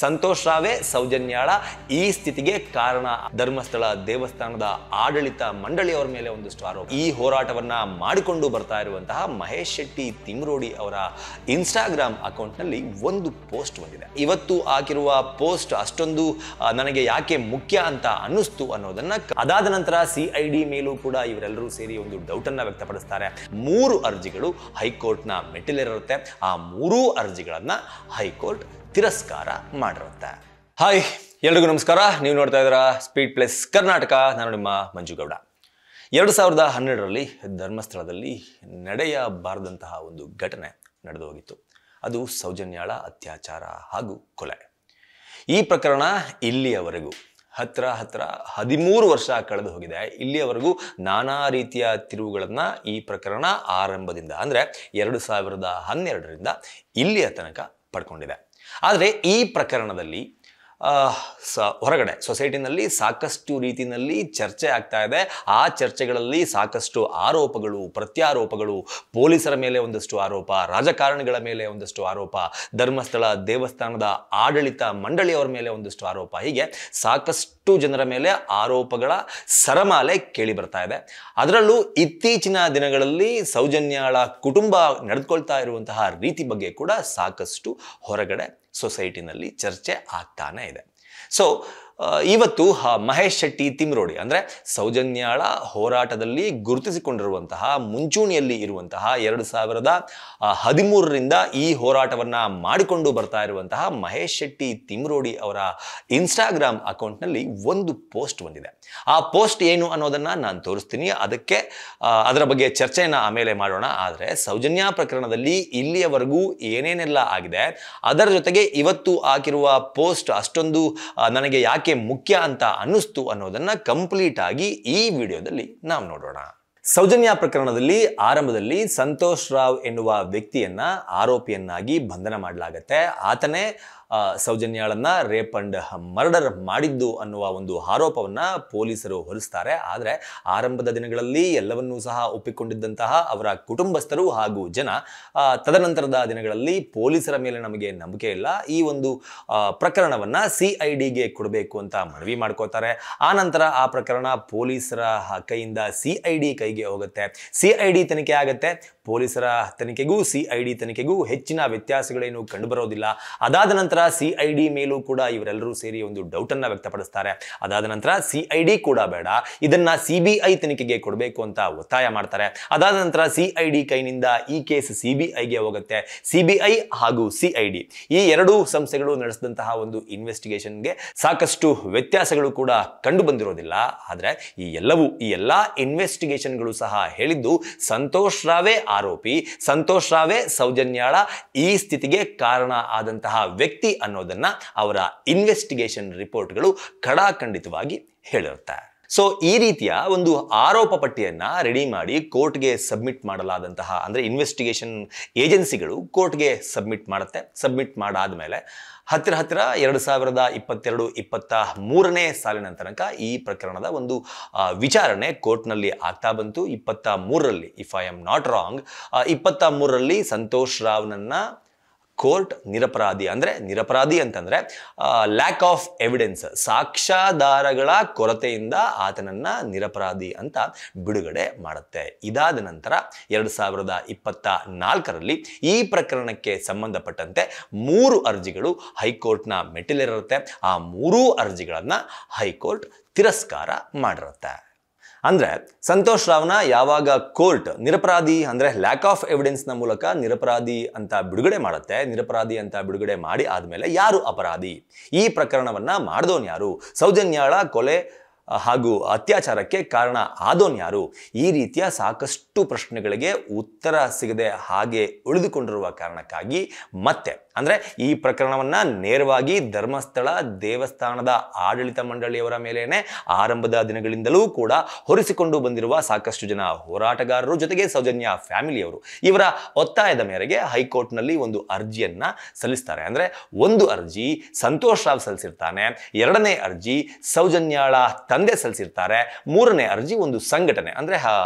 ಸಂತೋಷ್ ರಾವೇ ಸೌಜನ್ಯಾಳ ಈ ಸ್ಥಿತಿಗೆ ಕಾರಣ ಧರ್ಮಸ್ಥಳ ದೇವಸ್ಥಾನದ ಆಡಳಿತ ಮಂಡಳಿಯವರ ಮೇಲೆ ಒಂದಷ್ಟು ಆರೋಪ. ಈ ಹೋರಾಟವನ್ನ ಮಾಡಿಕೊಂಡು ಬರ್ತಾ ಇರುವಂತಹ ಮಹೇಶ್ ಶೆಟ್ಟಿ ತಿಮ್ರೋಡಿ ಅವರ ಇನ್ಸ್ಟಾಗ್ರಾಮ್ ಅಕೌಂಟ್ ನಲ್ಲಿ ಒಂದು ಪೋಸ್ಟ್ ಬಂದಿದೆ. ಇವತ್ತು ಹಾಕಿರುವ ಪೋಸ್ಟ್ ಅಷ್ಟೊಂದು ನನಗೆ ಯಾಕೆ ಮುಖ್ಯ ಅಂತ ಅನ್ನಿಸ್ತು ಅನ್ನೋದನ್ನ, ಅದಾದ ನಂತರ ಸಿಐಡಿ ಮೇಲೂ ಕೂಡ ಇವರೆಲ್ಲರೂ ಸೇರಿ ಒಂದು ಡೌಟ್ ಅನ್ನ ವ್ಯಕ್ತಪಡಿಸ್ತಾರೆ. 3 ಅರ್ಜಿಗಳು ಹೈಕೋರ್ಟ್ ನ ಮೆಟ್ಟಿಲೇರುತ್ತೆ. ಆ 3 ಅರ್ಜಿಗಳನ್ನ ಹೈಕೋರ್ಟ್ ತಿರಸ್ಕಾರ ಮಾಡಿರುತ್ತೆ. ಹಾಯ್, ಎಲ್ರಿಗೂ ನಮಸ್ಕಾರ. ನೀವು ನೋಡ್ತಾ ಇದ್ದೀರಾ ಸ್ಪೀಡ್ ಪ್ಲಸ್ ಕರ್ನಾಟಕ. ನಾನು ನಿಮ್ಮ ಮಂಜುಗೌಡ. 2012ರಲ್ಲಿ ಧರ್ಮಸ್ಥಳದಲ್ಲಿ ನಡೆಯಬಾರದಂತಹ ಒಂದು ಘಟನೆ ನಡೆದು ಹೋಗಿತ್ತು. ಅದು ಸೌಜನ್ಯಾಳ ಅತ್ಯಾಚಾರ ಹಾಗೂ ಕೊಲೆ. ಈ ಪ್ರಕರಣ ಇಲ್ಲಿಯವರೆಗೂ ಹತ್ರ 13 ವರ್ಷ ಕಳೆದು ಹೋಗಿದೆ. ಇಲ್ಲಿಯವರೆಗೂ ನಾನಾ ರೀತಿಯ ತಿರುವುಗಳನ್ನ ಈ ಪ್ರಕರಣ ಆರಂಭದಿಂದ ಅಂದ್ರೆ 2012ರಿಂದ ಇಲ್ಲಿಯ ತನಕ ಪಡ್ಕೊಂಡಿದೆ. ಆದರೆ ಈ ಪ್ರಕರಣದಲ್ಲಿ ಹೊರಗಡೆ ಸೊಸೈಟಿನಲ್ಲಿ ಸಾಕಷ್ಟು ರೀತಿಯಲ್ಲಿ ಚರ್ಚೆ ಆಗ್ತಾ ಇದೆ. ಆ ಚರ್ಚೆಗಳಲ್ಲಿ ಸಾಕಷ್ಟು ಆರೋಪಗಳು, ಪ್ರತ್ಯಾರೋಪಗಳು, ಪೊಲೀಸರ ಮೇಲೆ ಒಂದಷ್ಟು ಆರೋಪ, ರಾಜಕಾರಣಿಗಳ ಮೇಲೆ ಒಂದಷ್ಟು ಆರೋಪ, ಧರ್ಮಸ್ಥಳ ದೇವಸ್ಥಾನದ ಆಡಳಿತ ಮಂಡಳಿಯವರ ಮೇಲೆ ಒಂದಷ್ಟು ಆರೋಪ, ಹೀಗೆ ಸಾಕಷ್ಟು ಜನರ ಮೇಲೆ ಆರೋಪಗಳ ಸರಮಾಲೆ ಕೇಳಿ ಬರ್ತಾ ಇದೆ. ಅದರಲ್ಲೂ ಇತ್ತೀಚಿನ ದಿನಗಳಲ್ಲಿ ಸೌಜನ್ಯಾಳ ಕುಟುಂಬ ನಡೆದುಕೊಳ್ತಾ ಇರುವಂತಹ ರೀತಿ ಬಗ್ಗೆ ಕೂಡ ಸಾಕಷ್ಟು ಹೊರಗಡೆ ಸೊಸೈಟಿನಲ್ಲಿ ಚರ್ಚೆ ಆಗ್ತಾನೆ ಇದೆ. ಸೊ ಇವತ್ತು ಮಹೇಶ್ ಶೆಟ್ಟಿ ತಿಮ್ರೋಡಿ ಅಂದ್ರೆ ಸೌಜನ್ಯಾಳ ಹೋರಾಟದಲ್ಲಿ ಗುರುತಿಸಿಕೊಂಡಿರುವಂತಹ, ಮುಂಚೂಣಿಯಲ್ಲಿ ಇರುವಂತಹ, 2013ರಿಂದ ಈ ಹೋರಾಟವನ್ನ ಮಾಡಿಕೊಂಡು ಬರ್ತಾ ಇರುವಂತಹ ಮಹೇಶ್ ಶೆಟ್ಟಿ ತಿಮ್ರೋಡಿ ಅವರ ಇನ್ಸ್ಟಾಗ್ರಾಮ್ ಅಕೌಂಟ್ ನಲ್ಲಿ ಒಂದು ಪೋಸ್ಟ್ ಬಂದಿದೆ. ಆ ಪೋಸ್ಟ್ ಏನು ಅನ್ನೋದನ್ನ ನಾನು ತೋರಿಸ್ತೀನಿ. ಅದರ ಬಗ್ಗೆ ಚರ್ಚೆಯನ್ನ ಆಮೇಲೆ ಮಾಡೋಣ. ಆದರೆ ಸೌಜನ್ಯಾ ಪ್ರಕರಣದಲ್ಲಿ ಇಲ್ಲಿಯವರೆಗೂ ಏನೇನೆಲ್ಲ ಆಗಿದೆ, ಅದರ ಜೊತೆಗೆ ಇವತ್ತು ಹಾಕಿರುವ ಪೋಸ್ಟ್ ಅಷ್ಟೊಂದು ನನಗೆ ಯಾಕೆ ಮುಖ್ಯ ಅಂತ ಅನ್ನಿಸ್ತು ಅನ್ನೋದನ್ನ ಕಂಪ್ಲೀಟ್ ಆಗಿ ಈ ವಿಡಿಯೋದಲ್ಲಿ ನಾವು ನೋಡೋಣ. ಸೌಜನ್ಯಾ ಪ್ರಕರಣದಲ್ಲಿ ಆರಂಭದಲ್ಲಿ ಸಂತೋಷ್ ರಾವ್ ಎನ್ನುವ ವ್ಯಕ್ತಿಯನ್ನ ಆರೋಪಿಯನ್ನಾಗಿ ಬಂಧನ ಮಾಡಲಾಗತ್ತೆ. ಆತನೇ ಸೌಜನ್ಯಾಳನ್ನ ರೇಪ್ ಅಂಡ್ ಮರ್ಡರ್ ಮಾಡಿದ್ದು ಅನ್ನುವ ಒಂದು ಆರೋಪವನ್ನ ಪೊಲೀಸರು ಹೊರಿಸ್ತಾರೆ. ಆದರೆ ಆರಂಭದ ದಿನಗಳಲ್ಲಿ ಎಲ್ಲವನ್ನೂ ಸಹ ಒಪ್ಪಿಕೊಂಡಿದ್ದಂತಹ ಅವರ ಕುಟುಂಬಸ್ಥರು ಹಾಗೂ ಜನ ತದನಂತರದ ದಿನಗಳಲ್ಲಿ ಪೊಲೀಸರ ಮೇಲೆ ನಮಗೆ ನಂಬಿಕೆ ಇಲ್ಲ, ಈ ಒಂದು ಪ್ರಕರಣವನ್ನ ಸಿಐಡಿಗೆ ಕೊಡಬೇಕು ಅಂತ ಮನವಿ ಮಾಡ್ಕೋತಾರೆ. ಆ ನಂತರ ಆ ಪ್ರಕರಣ ಪೊಲೀಸರ ಕೈಯಿಂದ ಸಿಐಡಿ ಕೈಗೆ ಹೋಗುತ್ತೆ. ಸಿಐಡಿ ತನಿಖೆ ಆಗುತ್ತೆ. ಪೊಲೀಸರ ತನಿಖೆಗೂ ಸಿಐಡಿ ತನಿಖೆಗೂ ಹೆಚ್ಚಿನ ವ್ಯತ್ಯಾಸಗಳೇನು ಕಂಡುಬರೋದಿಲ್ಲ. ಅದಾದ ನಂತರ ಸಿಐಡಿ ಮೇಲೂ ಕೂಡ ಇವರೆಲ್ಲರೂ ಸೇರಿ ಒಂದು ಡೌಟ್ ಅನ್ನ ವ್ಯಕ್ತಪಡಿಸ್ತಾರೆ. ಅದಾದ ನಂತರ ಸಿಐಡಿ ಕೂಡ ಬೇಡ, ಇದನ್ನ ಸಿಬಿಐ ತನಿಖೆಗೆ ಕೊಡಬೇಕು ಅಂತ ಒತ್ತಾಯ ಮಾಡ್ತಾರೆ. ಅದಾದ ನಂತರ ಸಿಐಡಿ ಕೈನಿಂದ ಈ ಕೇಸ್ ಸಿಬಿಐಗೆ ಹೋಗುತ್ತೆ. ಸಿಬಿಐ ಹಾಗೂ ಸಿಐಡಿ ಈ 2 ಸಂಸ್ಥೆಗಳು ನಡೆಸಿದಂತಹ ಒಂದು ಇನ್ವೆಸ್ಟಿಗೇಷನ್ಗೆ ಸಾಕಷ್ಟು ವ್ಯತ್ಯಾಸಗಳು ಕೂಡ ಕಂಡು ಬಂದಿರೋದಿಲ್ಲ. ಆದ್ರೆ ಈ ಎಲ್ಲಾ ಇನ್ವೆಸ್ಟಿಗೇಷನ್ಗಳು ಸಹ ಹೇಳಿದ್ದು ಸಂತೋಷ್ ರಾವೇ ಆರೋಪಿ, ಸಂತೋಷ್ ರಾವೇ ಸೌಜನ್ಯಾಳ ಈ ಸ್ಥಿತಿಗೆ ಕಾರಣ ಆದಂತಹ ವ್ಯಕ್ತಿ ಅನ್ನೋದನ್ನ ಅವರ ಇನ್ವೆಸ್ಟಿಗೇಷನ್ ರಿಪೋರ್ಟ್ಗಳು ಖಡಾಖಂಡಿತವಾಗಿ ಹೇಳಿರುತ್ತೆ. ಸೊ ಈ ರೀತಿಯ ಒಂದು ಆರೋಪ ಪಟ್ಟಿಯನ್ನ ರೆಡಿ ಮಾಡಿ ಕೋರ್ಟ್ಗೆ ಸಬ್ಮಿಟ್ ಮಾಡಲಾದಂತಹ, ಅಂದ್ರೆ ಇನ್ವೆಸ್ಟಿಗೇಷನ್ ಏಜೆನ್ಸಿಗಳು ಕೋರ್ಟ್ಗೆ ಸಬ್ಮಿಟ್ ಮಾಡುತ್ತೆ. ಸಬ್ಮಿಟ್ ಮಾಡಾದ ಮೇಲೆ ಹತ್ತಿರ 2022-23ನೇ ಸಾಲಿನ ತನಕ ಈ ಪ್ರಕರಣದ ಒಂದು ವಿಚಾರಣೆ ಕೋರ್ಟ್ನಲ್ಲಿ ಆಗ್ತಾ ಬಂತು. 23ರಲ್ಲಿ, if I am not wrong, 23ರಲ್ಲಿ ಸಂತೋಷ್ ರಾವ್ನನ್ನ ಕೋರ್ಟ್ ನಿರಪರಾಧಿ ಅಂತಂದ್ರೆ ಲ್ಯಾಕ್ ಆಫ್ ಎವಿಡೆನ್ಸ್, ಸಾಕ್ಷ್ಯಾಧಾರಗಳ ಕೊರತೆಯಿಂದ ಆತನನ್ನ ನಿರಪರಾಧಿ ಅಂತ ಬಿಡುಗಡೆ ಮಾಡುತ್ತೆ. ಇದಾದ ನಂತರ 2024ರಲ್ಲಿ ಈ ಪ್ರಕರಣಕ್ಕೆ ಸಂಬಂಧಪಟ್ಟಂತೆ 3 ಅರ್ಜಿಗಳು ಹೈಕೋರ್ಟ್ನ ಮೆಟ್ಟಿಲೇರುತ್ತೆ. ಆ 3 ಅರ್ಜಿಗಳನ್ನ ಹೈಕೋರ್ಟ್ ತಿರಸ್ಕಾರ ಮಾಡಿರುತ್ತೆ. ಅಂದ್ರೆ ಸಂತೋಷ್ ರಾವ್ನ ಯಾವಾಗ ಕೋರ್ಟ್ ನಿರಪರಾಧಿ ಅಂದ್ರೆ ಲ್ಯಾಕ್ ಆಫ್ ಎವಿಡೆನ್ಸ್ ನ ಮೂಲಕ ನಿರಪರಾಧಿ ಅಂತ ಬಿಡುಗಡೆ ಮಾಡುತ್ತೆ, ನಿರಪರಾಧಿ ಅಂತ ಬಿಡುಗಡೆ ಮಾಡಿ ಆದ್ಮೇಲೆ ಯಾರು ಅಪರಾಧಿ, ಈ ಪ್ರಕರಣವನ್ನ ಮಾಡಿದವನು ಯಾರು, ಸೌಜನ್ಯಾಳ ಕೊಲೆ ಹಾಗೂ ಅತ್ಯಾಚಾರಕ್ಕೆ ಕಾರಣ ಆದೋನ್ ಯಾರು, ಈ ರೀತಿಯ ಸಾಕಷ್ಟು ಪ್ರಶ್ನೆಗಳಿಗೆ ಉತ್ತರ ಸಿಗದೆ ಹಾಗೆ ಉಳಿದುಕೊಂಡಿರುವ ಕಾರಣಕ್ಕಾಗಿ ಮತ್ತೆ ಅಂದ್ರೆ ಈ ಪ್ರಕರಣವನ್ನ ನೇರವಾಗಿ ಧರ್ಮಸ್ಥಳ ದೇವಸ್ಥಾನದ ಆಡಳಿತ ಮಂಡಳಿಯವರ ಮೇಲೇನೆ ಆರಂಭದ ದಿನಗಳಿಂದಲೂ ಕೂಡ ಹೊರಿಸಿಕೊಂಡು ಬಂದಿರುವ ಸಾಕಷ್ಟು ಜನ ಹೋರಾಟಗಾರರು, ಜೊತೆಗೆ ಸೌಜನ್ಯಾ ಫ್ಯಾಮಿಲಿಯವರು ಇವರ ಒತ್ತಾಯದ ಮೇರೆಗೆ ಹೈಕೋರ್ಟ್ನಲ್ಲಿ ಒಂದು ಅರ್ಜಿಯನ್ನ ಸಲ್ಲಿಸ್ತಾರೆ. ಅಂದ್ರೆ ಒಂದು ಅರ್ಜಿ ಸಂತೋಷ್ ರಾವ್ ಸಲ್ಲಿಸಿರ್ತಾನೆ, 2ನೇ ಅರ್ಜಿ ಸೌಜನ್ಯಾಳ ತಂದೆ ಸಲ್ಲಿಸಿರ್ತಾರೆ, 3ನೇ ಅರ್ಜಿ ಒಂದು ಸಂಘಟನೆ ಅಂದ್ರೆ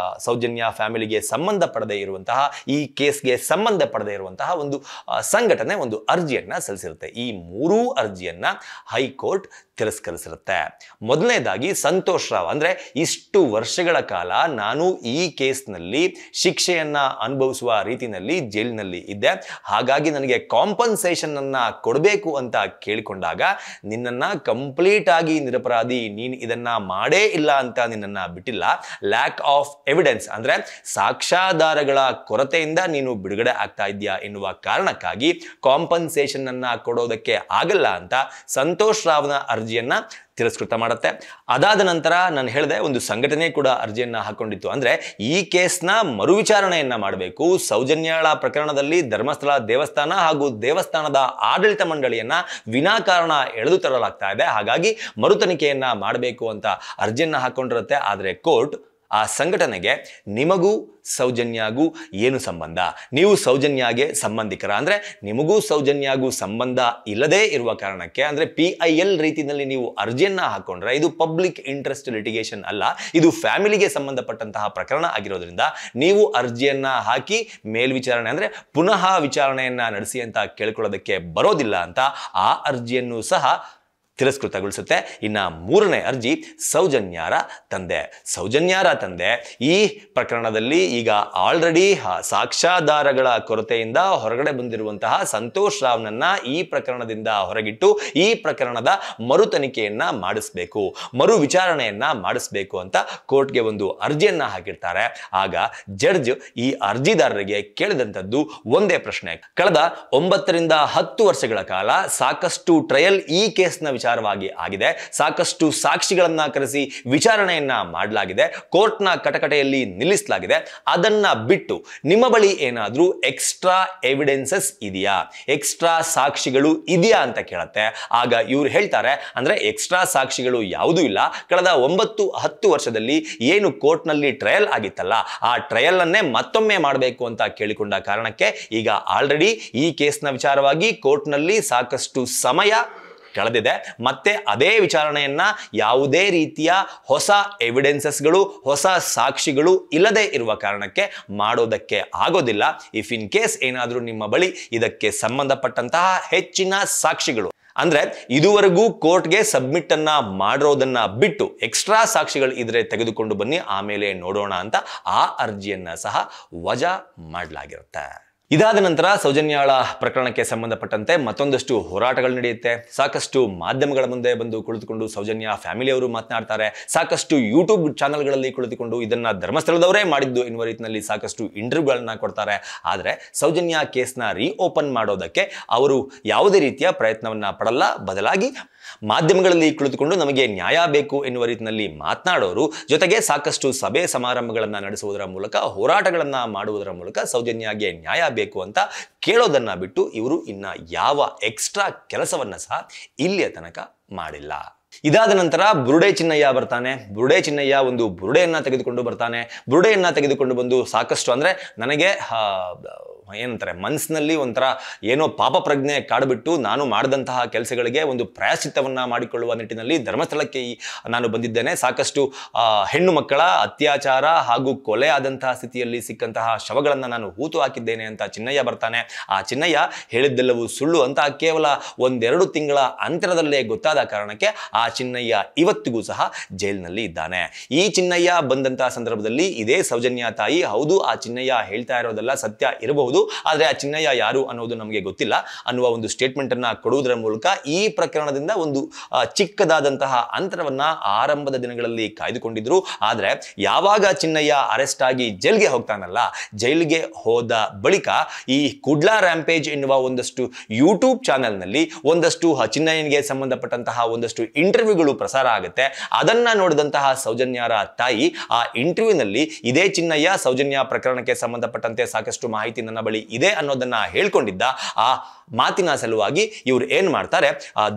ಸೌಜನ್ಯಾ ಫ್ಯಾಮಿಲಿಗೆ ಸಂಬಂಧಪಡದೇ ಇರುವಂತಹ, ಈ ಕೇಸ್ಗೆ ಸಂಬಂಧಪಡದೇ ಇರುವಂತಹ ಒಂದು ಸಂಘಟನೆ ಒಂದು ಅರ್ಜಿಯನ್ನ ಸಲ್ಲಿಸಿರುತ್ತೆ. ಈ ಮೂರೂ ಅರ್ಜಿಯನ್ನ ಹೈಕೋರ್ಟ್ ತಿರಸ್ಕರಿಸಿರುತ್ತೆ. ಮೊದಲನೇದಾಗಿ ಸಂತೋಷ್ ರಾವ್ ಅಂದ್ರೆ ಇಷ್ಟು ವರ್ಷಗಳ ಕಾಲ ನಾನು ಈ ಕೇಸ್ನಲ್ಲಿ ಶಿಕ್ಷೆಯನ್ನ ಅನುಭವಿಸುವ ರೀತಿಯಲ್ಲಿ ಜೈಲಿನಲ್ಲಿ ಇದ್ದೆ, ಹಾಗಾಗಿ ನನಗೆ ಕಾಂಪನ್ಸೇಷನ್ ಅನ್ನ ಕೊಡಬೇಕು ಅಂತ ಕೇಳಿಕೊಂಡಾಗ ನಿನ್ನನ್ನ ಕಂಪ್ಲೀಟ್ ಆಗಿ ನಿರಪರಾಧಿ, ನೀನು ಇದನ್ನ ಮಾಡೇ ಇಲ್ಲ ಅಂತ ನಿನ್ನನ್ನ ಬಿಟ್ಟಿಲ್ಲ, ಲ್ಯಾಕ್ ಆಫ್ ಎವಿಡೆನ್ಸ್ ಅಂದ್ರೆ ಸಾಕ್ಷ್ಯಾಧಾರಗಳ ಕೊರತೆಯಿಂದ ನೀನು ಬಿಡುಗಡೆ ಆಗ್ತಾ ಇದೆಯಾ ಎನ್ನುವ ಕಾರಣಕ್ಕಾಗಿ ಕಾಂಪನ್ಸೇಷನ್ ಅನ್ನ ಕೊಡೋದಕ್ಕೆ ಆಗಲ್ಲ ಅಂತ ಸಂತೋಷ್ ರಾವ್ನ ಅರ್ಜಿಯನ್ನ ತಿರಸ್ಕೃತ ಮಾಡುತ್ತೆ. ಅದಾದ ನಂತರ ನಾನು ಹೇಳಿದೆ ಒಂದು ಸಂಘಟನೆ ಕೂಡ ಅರ್ಜಿಯನ್ನ ಹಾಕೊಂಡಿತ್ತು. ಅಂದ್ರೆ ಈ ಕೇಸ್ನ ಮರು ವಿಚಾರಣೆಯನ್ನ ಮಾಡಬೇಕು, ಸೌಜನ್ಯಾಳ ಪ್ರಕರಣದಲ್ಲಿ ಧರ್ಮಸ್ಥಳ ದೇವಸ್ಥಾನ ಹಾಗೂ ದೇವಸ್ಥಾನದ ಆಡಳಿತ ಮಂಡಳಿಯನ್ನ ವಿನಾಕಾರಣ ಎಳೆದು ತರಲಾಗ್ತಾ ಇದೆ, ಹಾಗಾಗಿ ಮರು ತನಿಖೆಯನ್ನ ಮಾಡಬೇಕು ಅಂತ ಅರ್ಜಿಯನ್ನ ಹಾಕೊಂಡಿರುತ್ತೆ. ಆದರೆ ಕೋರ್ಟ್ ಆ ಸಂಘಟನೆಗೆ ನಿಮಗೂ ಸೌಜನ್ಯಾಗೂ ಏನು ಸಂಬಂಧ, ನೀವು ಸೌಜನ್ಯಾಗೆ ಸಂಬಂಧಿಕರ, ಅಂದ್ರೆ ನಿಮಗೂ ಸೌಜನ್ಯಾಗೂ ಸಂಬಂಧ ಇಲ್ಲದೇ ಇರುವ ಕಾರಣಕ್ಕೆ, ಅಂದ್ರೆ PIL ರೀತಿಯಲ್ಲಿ ನೀವು ಅರ್ಜಿಯನ್ನ ಹಾಕೊಂಡ್ರೆ ಇದು ಪಬ್ಲಿಕ್ ಇಂಟ್ರೆಸ್ಟ್ ಲಿಟಿಗೇಷನ್ ಅಲ್ಲ, ಇದು ಫ್ಯಾಮಿಲಿಗೆ ಸಂಬಂಧಪಟ್ಟಂತಹ ಪ್ರಕರಣ ಆಗಿರೋದ್ರಿಂದ ನೀವು ಅರ್ಜಿಯನ್ನ ಹಾಕಿ ಮೇಲ್ವಿಚಾರಣೆ ಅಂದ್ರೆ ಪುನಃ ವಿಚಾರಣೆಯನ್ನ ನಡೆಸಿ ಅಂತ ಕೇಳ್ಕೊಳ್ಳೋದಕ್ಕೆ ಬರೋದಿಲ್ಲ ಅಂತ ಆ ಅರ್ಜಿಯನ್ನು ಸಹ ತಿರಸ್ಕೃತಗೊಳಿಸುತ್ತೆ. ಇನ್ನ ಮೂರನೇ ಅರ್ಜಿ ಸೌಜನ್ಯಾರ ತಂದೆ ಈ ಪ್ರಕರಣದಲ್ಲಿ ಈಗ ಆಲ್ರೆಡಿ ಸಾಕ್ಷ್ಯಾಧಾರಗಳ ಕೊರತೆಯಿಂದ ಹೊರಗಡೆ ಬಂದಿರುವಂತಹ ಸಂತೋಷ್ ರಾವ್ನನ್ನ ಈ ಪ್ರಕರಣದಿಂದ ಹೊರಗಿಟ್ಟು ಈ ಪ್ರಕರಣದ ಮರು ತನಿಖೆಯನ್ನ ಮಾಡಿಸಬೇಕು, ಮರು ವಿಚಾರಣೆಯನ್ನ ಮಾಡಿಸಬೇಕು ಅಂತ ಕೋರ್ಟ್ಗೆ ಒಂದು ಅರ್ಜಿಯನ್ನ ಹಾಕಿರ್ತಾರೆ. ಆಗ ಜಡ್ಜ್ ಈ ಅರ್ಜಿದಾರರಿಗೆ ಕೇಳಿದಂಥದ್ದು ಒಂದೇ ಪ್ರಶ್ನೆ. ಕಳೆದ 9 ರಿಂದ 10 ವರ್ಷಗಳ ಕಾಲ ಸಾಕಷ್ಟು ಟ್ರಯಲ್ ಈ ಕೇಸ್ನ ವಿಚಾರವಾಗಿ ಆಗಿದೆ, ಸಾಕಷ್ಟು ಸಾಕ್ಷಿಗಳನ್ನ ಕರೆಸಿ ವಿಚಾರಣೆಯನ್ನ ಮಾಡಲಾಗಿದೆ, ಕೋರ್ಟ್ನ ಕಟಕಟೆಯಲ್ಲಿ ನಿಲ್ಲಿಸಲಾಗಿದೆ. ಅದನ್ನ ಬಿಟ್ಟು ನಿಮ್ಮ ಬಳಿ ಏನಾದ್ರೂ ಎಕ್ಸ್ಟ್ರಾ ಎವಿಡೆನ್ಸಸ್ ಇದೆಯಾ, ಎಕ್ಸ್ಟ್ರಾ ಸಾಕ್ಷಿಗಳು ಇದೆಯಾ ಅಂತ ಕೇಳುತ್ತೆ. ಆಗ ಇವ್ರು ಹೇಳ್ತಾರೆ ಅಂದ್ರೆ ಎಕ್ಸ್ಟ್ರಾ ಸಾಕ್ಷಿಗಳು ಯಾವುದೂ ಇಲ್ಲ, ಕಳೆದ 9-10 ವರ್ಷದಲ್ಲಿ ಏನು ಕೋರ್ಟ್ನಲ್ಲಿ ಟ್ರಯಲ್ ಆಗಿತ್ತಲ್ಲ ಆ ಟ್ರಯಲ್ ಅನ್ನೇ ಮತ್ತೊಮ್ಮೆ ಮಾಡಬೇಕು ಅಂತ ಕೇಳಿಕೊಂಡ ಕಾರಣಕ್ಕೆ ಈಗ ಆಲ್ರೆಡಿ ಈ ಕೇಸ್ನ ವಿಚಾರವಾಗಿ ಕೋರ್ಟ್ನಲ್ಲಿ ಸಾಕಷ್ಟು ಸಮಯ ಕಳೆದಿದೆ, ಮತ್ತೆ ಅದೇ ವಿಚಾರಣೆಯನ್ನ ಯಾವುದೇ ರೀತಿಯ ಹೊಸ ಎವಿಡೆನ್ಸಸ್ಗಳು ಹೊಸ ಸಾಕ್ಷಿಗಳು ಇಲ್ಲದೆ ಇರುವ ಕಾರಣಕ್ಕೆ ಮಾಡೋದಕ್ಕೆ ಆಗೋದಿಲ್ಲ. ಇಫ್ ಇನ್ ಕೇಸ್ ಏನಾದರೂ ನಿಮ್ಮ ಬಳಿ ಇದಕ್ಕೆ ಸಂಬಂಧಪಟ್ಟಂತಹ ಹೆಚ್ಚಿನ ಸಾಕ್ಷಿಗಳು ಅಂದ್ರೆ ಇದುವರೆಗೂ ಕೋರ್ಟ್ಗೆ ಸಬ್ಮಿಟ್ ಅನ್ನ ಮಾಡಿರೋದನ್ನ ಬಿಟ್ಟು ಎಕ್ಸ್ಟ್ರಾ ಸಾಕ್ಷಿಗಳು ಇದ್ರೆ ತೆಗೆದುಕೊಂಡು ಬನ್ನಿ, ಆಮೇಲೆ ನೋಡೋಣ ಅಂತ ಆ ಅರ್ಜಿಯನ್ನ ಸಹ ವಜಾ ಮಾಡಲಾಗಿರುತ್ತೆ. ಇದಾದ ನಂತರ ಸೌಜನ್ಯಾಳ ಪ್ರಕರಣಕ್ಕೆ ಸಂಬಂಧಪಟ್ಟಂತೆ ಮತ್ತೊಂದಷ್ಟು ಹೋರಾಟಗಳು ನಡೆಯುತ್ತೆ. ಸಾಕಷ್ಟು ಮಾಧ್ಯಮಗಳ ಮುಂದೆ ಬಂದು ಕುಳಿತುಕೊಂಡು ಸೌಜನ್ಯ ಫ್ಯಾಮಿಲಿಯವರು ಮಾತನಾಡ್ತಾರೆ, ಸಾಕಷ್ಟು ಯೂಟ್ಯೂಬ್ ಚಾನೆಲ್ಗಳಲ್ಲಿ ಕುಳಿತುಕೊಂಡು ಇದನ್ನ ಧರ್ಮಸ್ಥಳದವರೇ ಮಾಡಿದ್ದು ಎನ್ನುವ ರೀತಿಯಲ್ಲಿ ಸಾಕಷ್ಟು ಇಂಟರ್ವ್ಯೂಗಳನ್ನ ಕೊಡ್ತಾರೆ. ಆದರೆ ಸೌಜನ್ಯ ಕೇಸ್ನ ರೀಓಪನ್ ಮಾಡೋದಕ್ಕೆ ಅವರು ಯಾವುದೇ ರೀತಿಯ ಪ್ರಯತ್ನವನ್ನ ಪಡಲ್ಲ, ಬದಲಾಗಿ ಮಾಧ್ಯಮಗಳಲ್ಲಿ ಕುಳಿತುಕೊಂಡು ನಮಗೆ ನ್ಯಾಯ ಬೇಕು ಎನ್ನುವ ರೀತಿಯಲ್ಲಿ ಮಾತನಾಡೋರು, ಜೊತೆಗೆ ಸಾಕಷ್ಟು ಸಭೆ ಸಮಾರಂಭಗಳನ್ನ ನಡೆಸುವುದರ ಮೂಲಕ ಹೋರಾಟಗಳನ್ನ ಮಾಡುವುದರ ಮೂಲಕ ಸೌಜನ್ಯಗೆ ನ್ಯಾಯ ಬೇಕು ಅಂತ ಕೇಳೋದನ್ನ ಬಿಟ್ಟು ಇವರು ಇನ್ನ ಯಾವ ಎಕ್ಸ್ಟ್ರಾ ಕೆಲಸವನ್ನ ಸಹ ಇಲ್ಲಿಯ ತನಕ ಮಾಡಿಲ್ಲ. ಇದಾದ ನಂತರ ಬುರುಡೆ ಚಿನ್ನಯ್ಯ ಬರ್ತಾನೆ. ಬುರುಡೆ ಚಿನ್ನಯ್ಯ ಒಂದು ಬುರುಡೆಯನ್ನ ತೆಗೆದುಕೊಂಡು ಬರ್ತಾನೆ. ಬುರುಡೆಯನ್ನ ತೆಗೆದುಕೊಂಡು ಬಂದು ಸಾಕಷ್ಟು ಅಂದ್ರೆ ನನಗೆ ಏನಂತಾರೆ ಮನಸ್ಸಿನಲ್ಲಿ ಒಂಥರ ಏನೋ ಪಾಪ ಪ್ರಜ್ಞೆ ಕಾಡ್ಬಿಟ್ಟು ನಾನು ಮಾಡಿದಂತಹ ಕೆಲಸಗಳಿಗೆ ಒಂದು ಪ್ರಾಯಶ್ಚಿತ್ತವನ್ನ ಮಾಡಿಕೊಳ್ಳುವ ನಿಟ್ಟಿನಲ್ಲಿ ಧರ್ಮಸ್ಥಳಕ್ಕೆ ನಾನು ಬಂದಿದ್ದೇನೆ. ಸಾಕಷ್ಟು ಹೆಣ್ಣು ಮಕ್ಕಳ ಅತ್ಯಾಚಾರ ಹಾಗೂ ಕೊಲೆ ಆದಂತಹ ಸ್ಥಿತಿಯಲ್ಲಿ ಸಿಕ್ಕಂತಹ ಶವಗಳನ್ನ ನಾನು ಹೂತು ಹಾಕಿದ್ದೇನೆ ಅಂತ ಚಿನ್ನಯ್ಯ ಬರ್ತಾನೆ. ಆ ಚಿನ್ನಯ್ಯ ಹೇಳಿದ್ದೆಲ್ಲವೂ ಸುಳ್ಳು ಅಂತ ಕೇವಲ 1-2 ತಿಂಗಳ ಅಂತರದಲ್ಲೇ ಗೊತ್ತಾದ ಕಾರಣಕ್ಕೆ ಆ ಚಿನ್ನಯ್ಯ ಇವತ್ತಿಗೂ ಸಹ ಜೈಲಿನಲ್ಲಿ ಇದ್ದಾನೆ. ಈ ಚಿನ್ನಯ್ಯ ಬಂದಂತಹ ಸಂದರ್ಭದಲ್ಲಿ ಇದೇ ಸೌಜನ್ಯ ತಾಯಿ ಹೌದು ಆ ಚಿನ್ನಯ್ಯ ಹೇಳ್ತಾ ಇರೋದೆಲ್ಲ ಸತ್ಯ ಇರಬಹುದು, ಆದ್ರೆ ಆ ಚಿನ್ನಯ್ಯ ಯಾರು ಅನ್ನೋದು ನಮಗೆ ಗೊತ್ತಿಲ್ಲ ಅನ್ನುವ ಒಂದು ಸ್ಟೇಟ್ಮೆಂಟ್ ಅನ್ನ ಕೊಡುವುದರ ಮೂಲಕ ಈ ಪ್ರಕರಣದಿಂದ ಒಂದು ಚಿಕ್ಕದಾದಂತಹ ಅಂತರವನ್ನ ಆರಂಭದ ದಿನಗಳಲ್ಲಿ ಕಾಯ್ದುಕೊಂಡಿದ್ರು. ಆದ್ರೆ ಯಾವಾಗ ಚಿನ್ನಯ್ಯ ಅರೆಸ್ಟ್ ಆಗಿ ಜೈಲ್ಗೆ ಹೋಗ್ತಾನಲ್ಲ, ಜೈಲಿಗೆ ಹೋದ ಬಳಿಕ ಈ ಕುಡ್ಲಾ ರ್ಯಾಂಪೇಜ್ ಎನ್ನುವ ಒಂದಷ್ಟು ಯೂಟ್ಯೂಬ್ ಚಾನೆಲ್ ನಲ್ಲಿ ಒಂದಷ್ಟು ಚಿನ್ನಯ್ಯನಿಗೆ ಸಂಬಂಧಪಟ್ಟಂತಹ ಒಂದಷ್ಟು ಇಂಟರ್ವ್ಯೂಗಳು ಪ್ರಸಾರ ಆಗುತ್ತೆ. ಅದನ್ನ ನೋಡಿದಂತಹ ಸೌಜನ್ಯಾರ ತಾಯಿ ಆ ಇಂಟರ್ವ್ಯೂನಲ್ಲಿ ಇದೇ ಚಿನ್ನಯ್ಯ ಸೌಜನ್ಯ ಪ್ರಕರಣಕ್ಕೆ ಸಂಬಂಧಪಟ್ಟಂತೆ ಸಾಕಷ್ಟು ಮಾಹಿತಿ ನನ್ನ ಬಳಿ ಇದೆ ಅನ್ನೋದನ್ನ ಹೇಳ್ಕೊಂಡಿದ್ದ. ಆ ಮಾತಿನ ಸಲುವಾಗಿ ಇವರು ಏನ್ ಮಾಡ್ತಾರೆ,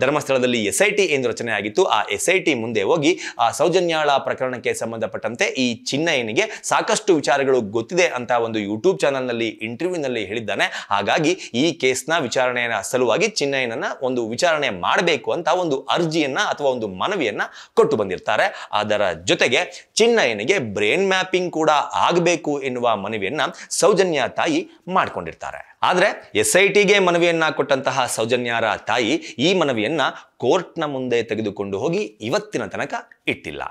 ಧರ್ಮಸ್ಥಳದಲ್ಲಿ SIT ಏನು ರಚನೆ ಆಗಿತ್ತು ಆ SIT ಮುಂದೆ ಹೋಗಿ ಆ ಸೌಜನ್ಯಾಳ ಪ್ರಕರಣಕ್ಕೆ ಸಂಬಂಧಪಟ್ಟಂತೆ ಈ ಚಿನ್ನಯ್ಯನಿಗೆ ಸಾಕಷ್ಟು ವಿಚಾರಗಳು ಗೊತ್ತಿದೆ ಅಂತ ಒಂದು ಯೂಟ್ಯೂಬ್ ಚಾನೆಲ್ ನಲ್ಲಿ ಇಂಟರ್ವ್ಯೂನಲ್ಲಿ ಹೇಳಿದ್ದಾನೆ. ಹಾಗಾಗಿ ಈ ಕೇಸ್ನ ವಿಚಾರಣೆಯ ಸಲುವಾಗಿ ಚಿನ್ನಯ್ಯನನ್ನ ಒಂದು ವಿಚಾರಣೆ ಮಾಡಬೇಕು ಅಂತ ಒಂದು ಅರ್ಜಿಯನ್ನ ಅಥವಾ ಒಂದು ಮನವಿಯನ್ನ ಕೊಟ್ಟು ಬಂದಿರ್ತಾರೆ. ಅದರ ಜೊತೆಗೆ ಚಿನ್ನಯ್ಯನಿಗೆ ಬ್ರೈನ್ ಮ್ಯಾಪಿಂಗ್ ಕೂಡ ಆಗಬೇಕು ಎನ್ನುವ ಮನವಿಯನ್ನ ಸೌಜನ್ಯ ತಾಯಿ ಮಾಡ್ಕೊಂಡಿರ್ತಾರೆ. ಆದರೆ SITಗೆ ಮನವಿಯನ್ನ ಕೊಟ್ಟಂತಹ ಸೌಜನ್ಯಾರ ತಾಯಿ ಈ ಮನವಿಯನ್ನ ಕೋರ್ಟ್ನ ಮುಂದೆ ತೆಗೆದುಕೊಂಡು ಹೋಗಿ ಇವತ್ತಿನ ತನಕ ಇಟ್ಟಿಲ್ಲ.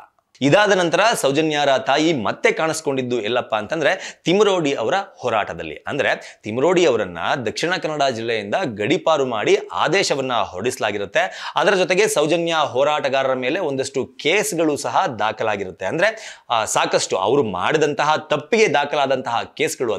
ಇದಾದ ನಂತರ ಸೌಜನ್ಯಾರ ತಾಯಿ ಮತ್ತೆ ಕಾಣಿಸ್ಕೊಂಡಿದ್ದು ಎಲ್ಲಪ್ಪ ಅಂತಂದ್ರೆ ತಿಮರೋಡಿ ಅವರ ಹೋರಾಟದಲ್ಲಿ. ಅಂದ್ರೆ ತಿಮರೋಡಿ ಅವರನ್ನ ದಕ್ಷಿಣ ಕನ್ನಡ ಜಿಲ್ಲೆಯಿಂದ ಗಡೀಪಾರು ಮಾಡಿ ಆದೇಶವನ್ನ ಹೊರಡಿಸಲಾಗಿರುತ್ತೆ. ಅದರ ಜೊತೆಗೆ ಸೌಜನ್ಯ ಹೋರಾಟಗಾರರ ಮೇಲೆ ಒಂದಷ್ಟು ಕೇಸ್ಗಳು ಸಹ ದಾಖಲಾಗಿರುತ್ತೆ. ಅಂದ್ರೆ ಸಾಕಷ್ಟು ಅವರು ಮಾಡಿದಂತಹ ತಪ್ಪಿಗೆ ದಾಖಲಾದಂತಹ ಕೇಸ್ಗಳು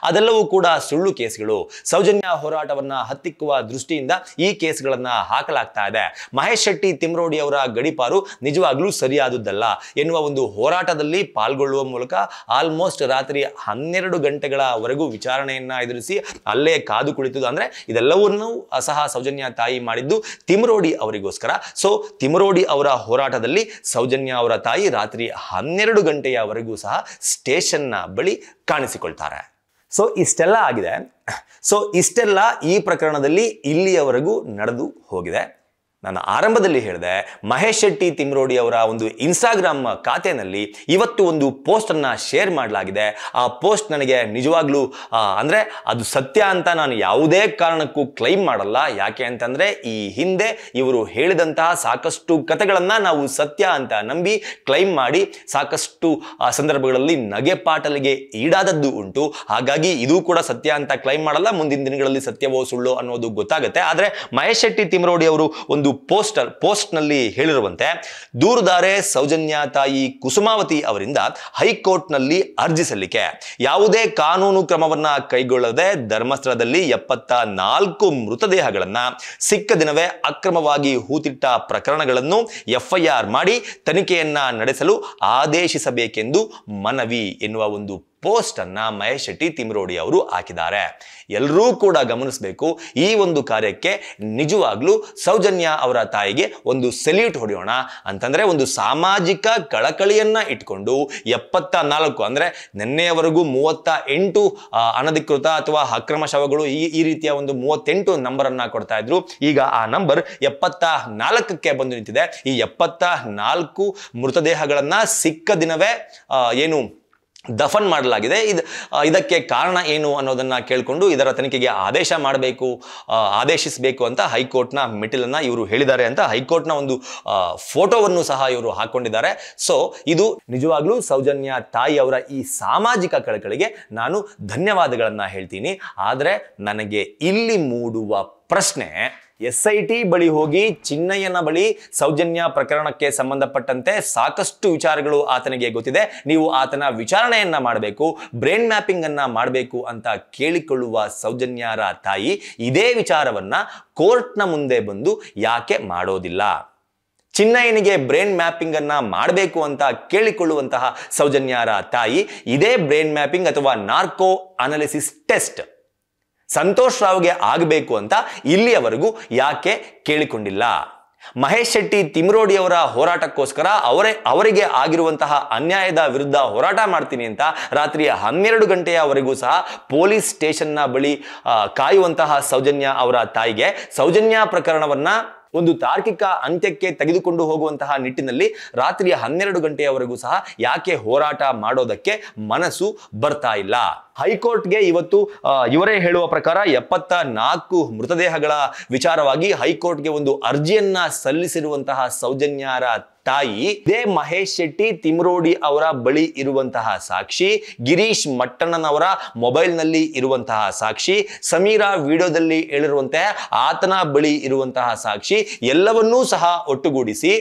ಅದೆಲ್ಲವೂ ಕೂಡ ಸುಳ್ಳು ಕೇಸ್ಗಳು. ಸೌಜನ್ಯ ಹೋರಾಟವನ್ನ ಹತ್ತಿಕ್ಕುವ ದೃಷ್ಟಿಯಿಂದ ಈ ಕೇಸ್ಗಳನ್ನ ಹಾಕಲಾಗ್ತಾ ಇದೆ. ಮಹೇಶ್ ಶೆಟ್ಟಿ ತಿಮರೋಡಿ ಅವರ ಗಡೀಪಾರು ನಿಜವಾಗ್ಲೂ ಸರಿಯಾದುದಲ್ಲ ಎನ್ನುವ ಒಂದು ಹೋರಾಟದಲ್ಲಿ ಪಾಲ್ಗೊಳ್ಳುವ ಮೂಲಕ ಆಲ್ಮೋಸ್ಟ್ ರಾತ್ರಿ 12 ಗಂಟೆಗಳವರೆಗೂ ವಿಚಾರಣೆಯನ್ನ ಎದುರಿಸಿ ಅಲ್ಲೇ ಕಾದು ಕುಳಿತುದು. ಅಂದ್ರೆ ಇದೆಲ್ಲವನ್ನೂ ಸಹ ಸೌಜನ್ಯ ತಾಯಿ ಮಾಡಿದ್ದು ತಿಮರೋಡಿ ಅವರಿಗೋಸ್ಕರ. ಸೊ ತಿಮರೋಡಿ ಅವರ ಹೋರಾಟದಲ್ಲಿ ಸೌಜನ್ಯ ಅವರ ತಾಯಿ ರಾತ್ರಿ 12 ಗಂಟೆಯವರೆಗೂ ಸಹ ಸ್ಟೇಷನ್ನ ಬಳಿ ಕಾಣಿಸಿಕೊಳ್ತಾರೆ. ಸೊ ಇಷ್ಟೆಲ್ಲ ಆಗಿದೆ. ಸೊ ಇಷ್ಟೆಲ್ಲ ಈ ಪ್ರಕರಣದಲ್ಲಿ ಇಲ್ಲಿಯವರೆಗೂ ನಡೆದು ಹೋಗಿದೆ. ನಾನು ಆರಂಭದಲ್ಲಿ ಹೇಳಿದೆ, ಮಹೇಶ್ ಶೆಟ್ಟಿ ತಿಮರೋಡಿ ಅವರ ಒಂದು ಇನ್ಸ್ಟಾಗ್ರಾಮ್ ಖಾತೆಯಲ್ಲಿ ಇವತ್ತು ಒಂದು ಪೋಸ್ಟ್ ಅನ್ನ ಶೇರ್ ಮಾಡಲಾಗಿದೆ. ಆ ಪೋಸ್ಟ್ ನನಗೆ ನಿಜವಾಗ್ಲೂ ಅಂದ್ರೆ ಅದು ಸತ್ಯ ಅಂತ ನಾನು ಯಾವುದೇ ಕಾರಣಕ್ಕೂ ಕ್ಲೈಮ್ ಮಾಡಲ್ಲ. ಯಾಕೆ ಅಂತಂದ್ರೆ ಈ ಹಿಂದೆ ಇವರು ಹೇಳಿದಂತಹ ಸಾಕಷ್ಟು ಕಥೆಗಳನ್ನ ನಾವು ಸತ್ಯ ಅಂತ ನಂಬಿ ಕ್ಲೈಮ್ ಮಾಡಿ ಸಾಕಷ್ಟು ಸಂದರ್ಭಗಳಲ್ಲಿ ನಗೆಪಾಟಲಿಗೆ ಈಡಾದದ್ದು ಉಂಟು. ಹಾಗಾಗಿ ಇದು ಕೂಡ ಸತ್ಯ ಅಂತ ಕ್ಲೈಮ್ ಮಾಡಲ್ಲ. ಮುಂದಿನ ದಿನಗಳಲ್ಲಿ ಸತ್ಯವೋ ಸುಳ್ಳು ಅನ್ನೋದು ಗೊತ್ತಾಗುತ್ತೆ. ಆದ್ರೆ ಮಹೇಶ್ ಶೆಟ್ಟಿ ತಿಮರೋಡಿ ಅವರು ಒಂದು ಪೋಸ್ಟ್ ನಲ್ಲಿ ಹೇಳಿರುವಂತೆ, ದೂರುದಾರೆ ಸೌಜನ್ಯ ತಾಯಿ ಕುಸುಮಾವತಿ ಅವರಿಂದ ಹೈಕೋರ್ಟ್ ನಲ್ಲಿ ಅರ್ಜಿ ಸಲ್ಲಿಕೆ. ಯಾವುದೇ ಕಾನೂನು ಕ್ರಮವನ್ನ ಕೈಗೊಳ್ಳದೆ ಧರ್ಮಸ್ಥಳದಲ್ಲಿ 74 ಮೃತದೇಹಗಳನ್ನ ಸಿಕ್ಕ ದಿನವೇ ಅಕ್ರಮವಾಗಿ ಹೂತಿಟ್ಟ ಪ್ರಕರಣಗಳನ್ನು FIR ಮಾಡಿ ತನಿಖೆಯನ್ನ ನಡೆಸಲು ಆದೇಶಿಸಬೇಕೆಂದು ಮನವಿ ಎನ್ನುವ ಒಂದು ಪೋಸ್ಟ್ ಅನ್ನ ಮಹೇಶ್ ಶೆಟ್ಟಿ ತಿಮರೋಡಿ ಅವರು ಹಾಕಿದ್ದಾರೆ. ಎಲ್ಲರೂ ಕೂಡ ಗಮನಿಸಬೇಕು, ಈ ಒಂದು ಕಾರ್ಯಕ್ಕೆ ನಿಜವಾಗ್ಲೂ ಸೌಜನ್ಯ ಅವರ ತಾಯಿಗೆ ಒಂದು ಸೆಲ್ಯೂಟ್ ಹೊಡೆಯೋಣ. ಅಂತಂದ್ರೆ ಒಂದು ಸಾಮಾಜಿಕ ಕಳಕಳಿಯನ್ನ ಇಟ್ಕೊಂಡು 74 ಅಂದ್ರೆ ನಿನ್ನೆಯವರೆಗೂ 38 ಅನಧಿಕೃತ ಅಥವಾ ಅಕ್ರಮ ಶವಗಳು ಈ ರೀತಿಯ ಒಂದು 38 ನಂಬರ್ ಅನ್ನ ಕೊಡ್ತಾ ಇದ್ರು. ಈಗ ಆ ನಂಬರ್ 74ಕ್ಕೆ ಬಂದು ನಿಂತಿದೆ. ಈ 74 ಮೃತದೇಹಗಳನ್ನ ಸಿಕ್ಕ ದಿನವೇ ದಫನ್ ಮಾಡಲಾಗಿದೆ. ಇದಕ್ಕೆ ಕಾರಣ ಏನು ಅನ್ನೋದನ್ನ ಕೇಳಿಕೊಂಡು ಇದರ ತನಿಖೆಗೆ ಆದೇಶಿಸಬೇಕು ಅಂತ ಹೈಕೋರ್ಟ್ನ ಮೆಟ್ಟಿಲನ್ನ ಇವರು ಹೇಳಿದ್ದಾರೆ ಅಂತ ಹೈಕೋರ್ಟ್ನ ಒಂದು ಫೋಟೋವನ್ನು ಸಹ ಇವರು ಹಾಕೊಂಡಿದ್ದಾರೆ. ಸೊ ಇದು ನಿಜವಾಗ್ಲೂ ಸೌಜನ್ಯ ತಾಯಿ ಅವರ ಈ ಸಾಮಾಜಿಕ ಕಳಕಳಿಗೆ ನಾನು ಧನ್ಯವಾದಗಳನ್ನ ಹೇಳ್ತೀನಿ. ಆದ್ರೆ ನನಗೆ ಇಲ್ಲಿ ಮೂಡುವ ಪ್ರಶ್ನೆ, SIT ಬಳಿ ಹೋಗಿ ಚಿನ್ನಯ್ಯನ ಬಳಿ ಸೌಜನ್ಯ ಪ್ರಕರಣಕ್ಕೆ ಸಂಬಂಧಪಟ್ಟಂತೆ ಸಾಕಷ್ಟು ವಿಚಾರಗಳು ಆತನಿಗೆ ಗೊತ್ತಿದೆ, ನೀವು ಆತನ ವಿಚಾರಣೆಯನ್ನ ಮಾಡಬೇಕು, ಬ್ರೈನ್ ಮ್ಯಾಪಿಂಗ್ ಅನ್ನ ಮಾಡಬೇಕು ಅಂತ ಕೇಳಿಕೊಳ್ಳುವ ಸೌಜನ್ಯರ ತಾಯಿ ಇದೇ ವಿಚಾರವನ್ನ ಕೋರ್ಟ್ನ ಮುಂದೆ ಬಂದು ಯಾಕೆ ಮಾಡೋದಿಲ್ಲ? ಚಿನ್ನಯ್ಯನಿಗೆ ಬ್ರೈನ್ ಮ್ಯಾಪಿಂಗ್ ಅನ್ನ ಮಾಡಬೇಕು ಅಂತ ಕೇಳಿಕೊಳ್ಳುವಂತಹ ಸೌಜನ್ಯರ ತಾಯಿ ಇದೇ ಬ್ರೈನ್ ಮ್ಯಾಪಿಂಗ್ ಅಥವಾ ನಾರ್ಕೋ ಅನಾಲಿಸಿಸ್ ಟೆಸ್ಟ್ ಸಂತೋಷ್ ರಾವ್ಗೆ ಆಗಬೇಕು ಅಂತ ಇಲ್ಲಿಯವರೆಗೂ ಯಾಕೆ ಕೇಳಿಕೊಂಡಿಲ್ಲ? ಮಹೇಶ್ ಶೆಟ್ಟಿ ತಿಮರೋಡಿ ಅವರ ಹೋರಾಟಕ್ಕೋಸ್ಕರ ಅವರಿಗೆ ಆಗಿರುವಂತಹ ಅನ್ಯಾಯದ ವಿರುದ್ಧ ಹೋರಾಟ ಮಾಡ್ತೀನಿ ಅಂತ ರಾತ್ರಿ 12 ಗಂಟೆಯವರೆಗೂ ಸಹ ಪೊಲೀಸ್ ಸ್ಟೇಷನ್ನ ಬಳಿ ಕಾಯುವಂತಹ ಸೌಜನ್ಯ ಅವರ ತಾಯಿಗೆ ಸೌಜನ್ಯ ಪ್ರಕರಣವನ್ನ ಒಂದು ತಾರ್ಕಿಕ ಅಂತ್ಯಕ್ಕೆ ತೆಗೆದುಕೊಂಡು ಹೋಗುವಂತಹ ನಿಟ್ಟಿನಲ್ಲಿ ರಾತ್ರಿ 12 ಗಂಟೆಯವರೆಗೂ ಸಹ ಯಾಕೆ ಹೋರಾಟ ಮಾಡೋದಕ್ಕೆ ಮನಸ್ಸು ಬರ್ತಾ ಇಲ್ಲ? ಹೈಕೋರ್ಟ್ಗೆ ಇವತ್ತು ಇವರೇ ಹೇಳುವ ಪ್ರಕಾರ 74 ಮೃತದೇಹಗಳ ವಿಚಾರವಾಗಿ ಹೈಕೋರ್ಟ್ಗೆ ಒಂದು ಅರ್ಜಿಯನ್ನ ಸಲ್ಲಿಸಿರುವಂತಹ ಸೌಜನ್ಯರ ತಾಯಿ ಇದೇ ಮಹೇಶ್ ಶೆಟ್ಟಿ ತಿಮರೋಡಿ ಅವರ ಬಳಿ ಇರುವಂತಹ ಸಾಕ್ಷಿ, ಗಿರೀಶ್ ಮಟ್ಟಣ್ಣನವರ ಮೊಬೈಲ್ ನಲ್ಲಿ ಇರುವಂತಹ ಸಾಕ್ಷಿ, ಸಮೀರಾ ವಿಡಿಯೋದಲ್ಲಿ ಹೇಳಿರುವಂತೆ ಆತನ ಬಳಿ ಇರುವಂತಹ ಸಾಕ್ಷಿ ಎಲ್ಲವನ್ನೂ ಸಹ ಒಟ್ಟುಗೂಡಿಸಿ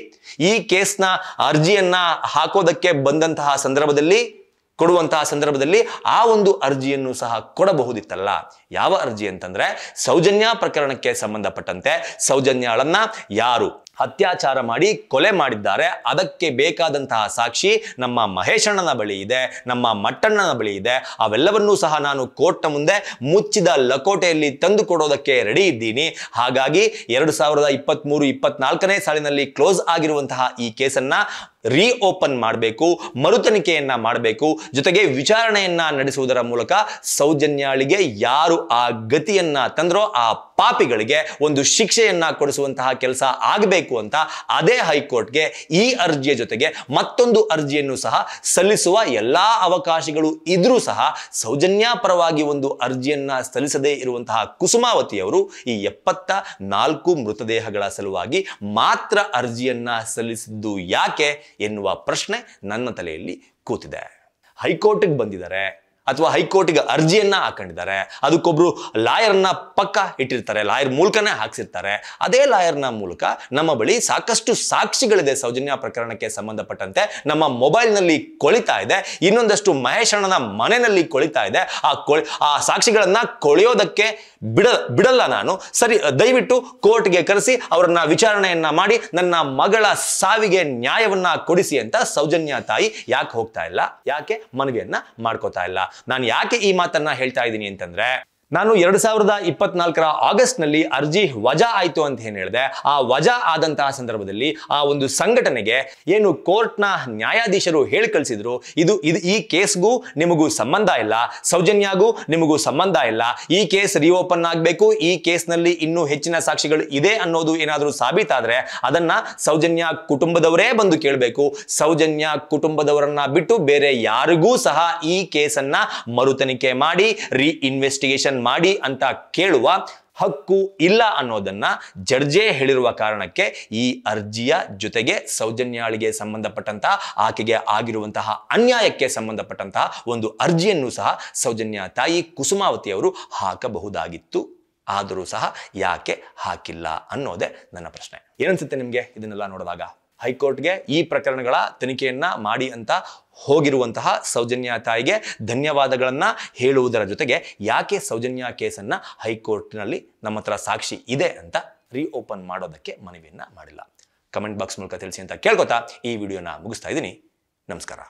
ಈ ಕೇಸ್ನ ಅರ್ಜಿಯನ್ನ ಹಾಕೋದಕ್ಕೆ ಬಂದಂತಹ ಕೊಡುವಂತಹ ಸಂದರ್ಭದಲ್ಲಿ ಆ ಒಂದು ಅರ್ಜಿಯನ್ನು ಸಹ ಕೊಡಬಹುದಿತ್ತಲ್ಲ. ಯಾವ ಅರ್ಜಿ ಅಂತಂದ್ರೆ ಸೌಜನ್ಯ ಪ್ರಕರಣಕ್ಕೆ ಸಂಬಂಧಪಟ್ಟಂತೆ ಸೌಜನ್ಯಳನ್ನ ಯಾರು ಅತ್ಯಾಚಾರ ಮಾಡಿ ಕೊಲೆ ಮಾಡಿದ್ದಾರೆ ಅದಕ್ಕೆ ಬೇಕಾದಂತಹ ಸಾಕ್ಷಿ ನಮ್ಮ ಮಹೇಶಣ್ಣನ ಬಳಿ ಇದೆ, ನಮ್ಮ ಮಟ್ಟಣ್ಣನ ಬಳಿ ಇದೆ. ಅವೆಲ್ಲವನ್ನೂ ಸಹ ನಾನು ಕೋರ್ಟ್ನ ಮುಂದೆ ಮುಚ್ಚಿದ ಲಕೋಟೆಯಲ್ಲಿ ತಂದು ಕೊಡೋದಕ್ಕೆ ರೆಡಿ ಇದ್ದೀನಿ. ಹಾಗಾಗಿ 2023-24ನೇ ಸಾಲಿನಲ್ಲಿ ಕ್ಲೋಸ್ ಆಗಿರುವಂತಹ ಈ ಕೇಸನ್ನ ರೀಓಪನ್ ಮಾಡಬೇಕು, ಮರುತನಿಖೆಯನ್ನ ಮಾಡಬೇಕು. ಜೊತೆಗೆ ವಿಚಾರಣೆಯನ್ನ ನಡೆಸುವುದರ ಮೂಲಕ ಸೌಜನ್ಯಾಳಿಗೆ ಯಾರು ಆ ಗತಿಯನ್ನ ತಂದ್ರೋ ಆ ಪಾಪಿಗಳಿಗೆ ಒಂದು ಶಿಕ್ಷೆಯನ್ನ ಕೊಡಿಸುವಂತಹ ಕೆಲಸ ಆಗಬೇಕು ಅಂತ ಅದೇ ಹೈಕೋರ್ಟ್ಗೆ ಈ ಅರ್ಜಿಯ ಜೊತೆಗೆ ಮತ್ತೊಂದು ಅರ್ಜಿಯನ್ನು ಸಹ ಸಲ್ಲಿಸುವ ಎಲ್ಲಾ ಅವಕಾಶಗಳು ಇದ್ರೂ ಸಹ ಸೌಜನ್ಯ ಪರವಾಗಿ ಒಂದು ಅರ್ಜಿಯನ್ನ ಸಲ್ಲಿಸದೇ ಇರುವಂತಹ ಕುಸುಮಾವತಿಯವರು ಈ 74 ಮೃತದೇಹಗಳ ಸಲುವಾಗಿ ಮಾತ್ರ ಅರ್ಜಿಯನ್ನ ಸಲ್ಲಿಸಿದ್ದು ಯಾಕೆ ಎನ್ನುವ ಪ್ರಶ್ನೆ ನನ್ನ ತಲೆಯಲ್ಲಿ ಕೂತಿದೆ. ಹೈಕೋರ್ಟ್ಗೆ ಬಂದಿದ್ದಾರೆ ಅಥವಾ ಹೈಕೋರ್ಟ್ಗೆ ಅರ್ಜಿಯನ್ನ ಹಾಕೊಂಡಿದ್ದಾರೆ, ಅದಕ್ಕೊಬ್ರು ಲಾಯರ್ನ ಪಕ್ಕ ಇಟ್ಟಿರ್ತಾರೆ, ಲಾಯರ್ ಮೂಲಕನೇ ಹಾಕ್ಸಿರ್ತಾರೆ. ಅದೇ ಲಾಯರ್ನ ಮೂಲಕ ನಮ್ಮ ಬಳಿ ಸಾಕಷ್ಟು ಸಾಕ್ಷಿಗಳಿದೆ ಸೌಜನ್ಯ ಪ್ರಕರಣಕ್ಕೆ ಸಂಬಂಧಪಟ್ಟಂತೆ. ನಮ್ಮ ಮೊಬೈಲ್ನಲ್ಲಿ ಕೊಳಿತಾ ಇದೆ, ಇನ್ನೊಂದಷ್ಟು ಮಹೇಶ್ ಅಣ್ಣನ ಮನೆಯಲ್ಲಿ ಕೊಳಿತಾ ಇದೆ. ಆ ಸಾಕ್ಷಿಗಳನ್ನ ಕೊಳೆಯೋದಕ್ಕೆ ಬಿಡಲ್ಲ ನಾನು. ಸರಿ, ದಯವಿಟ್ಟು ಕೋರ್ಟ್ಗೆ ಕರೆಸಿ ಅವರನ್ನ ವಿಚಾರಣೆಯನ್ನ ಮಾಡಿ ನನ್ನ ಮಗಳ ಸಾವಿಗೆ ನ್ಯಾಯವನ್ನ ಕೊಡಿಸಿ ಅಂತ ಸೌಜನ್ಯ ತಾಯಿ ಯಾಕೆ ಹೋಗ್ತಾ ಇಲ್ಲ, ಯಾಕೆ ಮನವಿಯನ್ನ ಮಾಡ್ಕೋತಾ ಇಲ್ಲ? ನಾನು ಯಾಕೆ ಈ ಮಾತನ್ನ ಹೇಳ್ತಾ ಇದ್ದೀನಿ ಅಂತಂದ್ರೆ, ನಾನು 2024 ಆಗಸ್ಟ್ ನಲ್ಲಿ ಅರ್ಜಿ ವಜಾ ಆಯ್ತು ಅಂತ ಏನ್ ಹೇಳಿದೆ, ಆ ವಜಾ ಆದಂತಹ ಸಂದರ್ಭದಲ್ಲಿ ಆ ಒಂದು ಸಂಘಟನೆಗೆ ಏನು ಕೋರ್ಟ್ನ ನ್ಯಾಯಾಧೀಶರು ಹೇಳಿ ಕಳಿಸಿದ್ರು, ಇದು ಈ ಕೇಸ್ಗೂ ನಿಮಗೂ ಸಂಬಂಧ ಇಲ್ಲ, ಸೌಜನ್ಯಾಗೂ ನಿಮಗೂ ಸಂಬಂಧ ಇಲ್ಲ, ಈ ಕೇಸ್ ರಿಓಪನ್ ಆಗಬೇಕು, ಈ ಕೇಸ್ನಲ್ಲಿ ಇನ್ನೂ ಹೆಚ್ಚಿನ ಸಾಕ್ಷಿಗಳು ಇದೆ ಅನ್ನೋದು ಏನಾದರೂ ಸಾಬೀತಾದ್ರೆ ಅದನ್ನ ಸೌಜನ್ಯ ಕುಟುಂಬದವರೇ ಬಂದು ಕೇಳಬೇಕು. ಸೌಜನ್ಯ ಕುಟುಂಬದವರನ್ನ ಬಿಟ್ಟು ಬೇರೆ ಯಾರಿಗೂ ಸಹ ಈ ಕೇಸನ್ನ ಮರುತನಿಖೆ ಮಾಡಿ ಇನ್ವೆಸ್ಟಿಗೇಷನ್ ಮಾಡಿ ಅಂತ ಕೇಳುವ ಹಕ್ಕು ಇಲ್ಲ ಅನ್ನೋದನ್ನ ಜಡ್ಜೆ ಹೇಳಿರುವ ಕಾರಣಕ್ಕೆ ಈ ಅರ್ಜಿಯ ಜೊತೆಗೆ ಸೌಜನ್ಯಾಳಿಗೆ ಸಂಬಂಧಪಟ್ಟಂತಹ ಆಕೆಗೆ ಆಗಿರುವಂತಹ ಅನ್ಯಾಯಕ್ಕೆ ಸಂಬಂಧಪಟ್ಟಂತಹ ಒಂದು ಅರ್ಜಿಯನ್ನು ಸಹ ಸೌಜನ್ಯ ತಾಯಿ ಕುಸುಮಾವತಿ ಅವರು ಹಾಕಬಹುದಾಗಿತ್ತು. ಆದರೂ ಸಹ ಯಾಕೆ ಹಾಕಿಲ್ಲ ಅನ್ನೋದೇ ನನ್ನ ಪ್ರಶ್ನೆ. ಏನನ್ಸುತ್ತೆ ನಿಮಗೆ ಇದನ್ನೆಲ್ಲ ನೋಡಿದಾಗ? ಹೈಕೋರ್ಟ್ಗೆ ಈ ಪ್ರಕರಣಗಳ ತನಿಖೆಯನ್ನ ಮಾಡಿ ಅಂತ ಹೋಗಿರುವಂತಹ ಸೌಜನ್ಯ ತಾಯಿಗೆ ಧನ್ಯವಾದಗಳನ್ನ ಹೇಳುವುದರ ಜೊತೆಗೆ ಯಾಕೆ ಸೌಜನ್ಯ ಕೇಸನ್ನ ಹೈಕೋರ್ಟ್ನಲ್ಲಿ ನಮ್ಮ ಹತ್ರ ಸಾಕ್ಷಿ ಇದೆ ಅಂತ ರೀಓಪನ್ ಮಾಡೋದಕ್ಕೆ ಮನವಿಯನ್ನ ಮಾಡಿಲ್ಲ? ಕಮೆಂಟ್ ಬಾಕ್ಸ್ ಮೂಲಕ ತಿಳಿಸಿ ಅಂತ ಕೇಳ್ಕೊತಾ ಈ ವಿಡಿಯೋನ ಮುಗಿಸ್ತಾ ಇದ್ದೀನಿ. ನಮಸ್ಕಾರ.